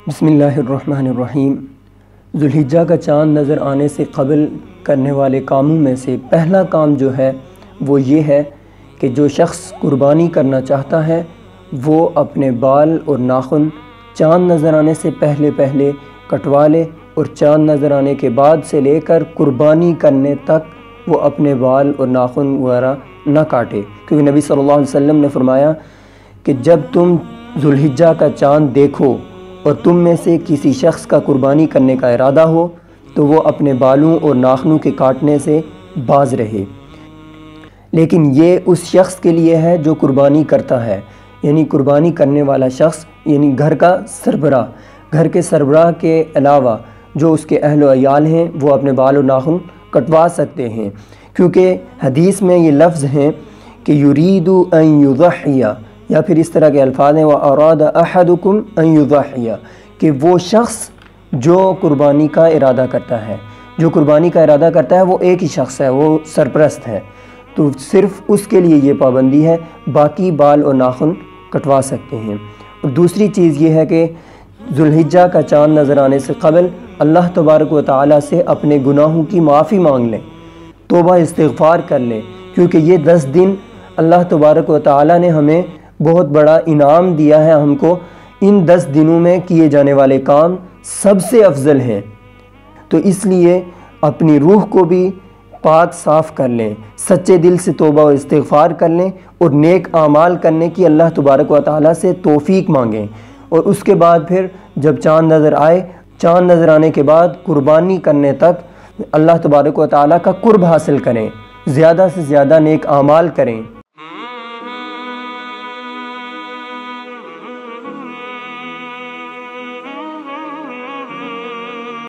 بسم اللہ الرحمن الرحیم۔ ذوالحجہ کا چاند نظر آنے سے قبل کرنے والے کاموں میں سے پہلا کام جو ہے وہ یہ ہے کہ جو شخص قربانی کرنا چاہتا ہے وہ اپنے بال اور ناخن چاند نظر آنے سے پہلے کٹوا لے، اور چاند نظر آنے کے بعد سے لے کر قربانی کرنے تک وہ اپنے بال اور ناخن وغیرہ نہ کاٹے، کیونکہ نبی صلی اللہ علیہ وسلم نے فرمایا کہ جب تم ذوالحجہ کا چاند دیکھو اور تم میں سے کسی شخص کا قربانی کرنے کا ارادہ ہو تو وہ اپنے بالوں اور ناخنوں کے کاٹنے سے باز رہے۔ لیکن یہ اس شخص کے لیے ہے جو قربانی کرتا ہے، یعنی قربانی کرنے والا شخص، یعنی گھر کا سربراہ۔ گھر کے سربراہ کے علاوہ جو اس کے اہل و عیال ہیں وہ اپنے بال و ناخن کٹوا سکتے ہیں، کیونکہ حدیث میں یہ لفظ ہیں کہ یرید ان یضحی، یا پھر اس طرح کے الفاظ ہیں وَأَرَادَ أَحَدُكُمْ أَن يُضَحِّيَ، کہ وہ شخص جو قربانی کا ارادہ کرتا ہے، جو قربانی کا ارادہ کرتا ہے وہ ایک ہی شخص ہے، وہ سرپرست ہے، تو صرف اس کے لیے یہ پابندی ہے، باقی بال اور ناخن کٹوا سکتے ہیں۔ اور دوسری چیز یہ ہے کہ ذوالحجہ کا چاند نظر آنے سے قبل اللہ تبارک و تعالیٰ سے اپنے گناہوں کی معافی مانگ لیں، توبہ استغفار کر لیں، کیونکہ یہ 10 دن اللہ تبارک و تعالیٰ نے ہمیں بہت بڑا انعام دیا ہے ہم کو۔ ان 10 دنوں میں کیے جانے والے کام سب سے افضل ہیں، تو اس لیے اپنی روح کو بھی پاک صاف کر لیں، سچے دل سے توبہ و استغفار کر لیں، اور نیک اعمال کرنے کی اللہ تبارک و تعالیٰ سے توفیق مانگیں، اور اس کے بعد پھر جب چاند نظر آئے، چاند نظر آنے کے بعد قربانی کرنے تک اللہ تبارک و تعالیٰ کا قرب حاصل کریں، زیادہ سے زیادہ نیک اعمال کریں۔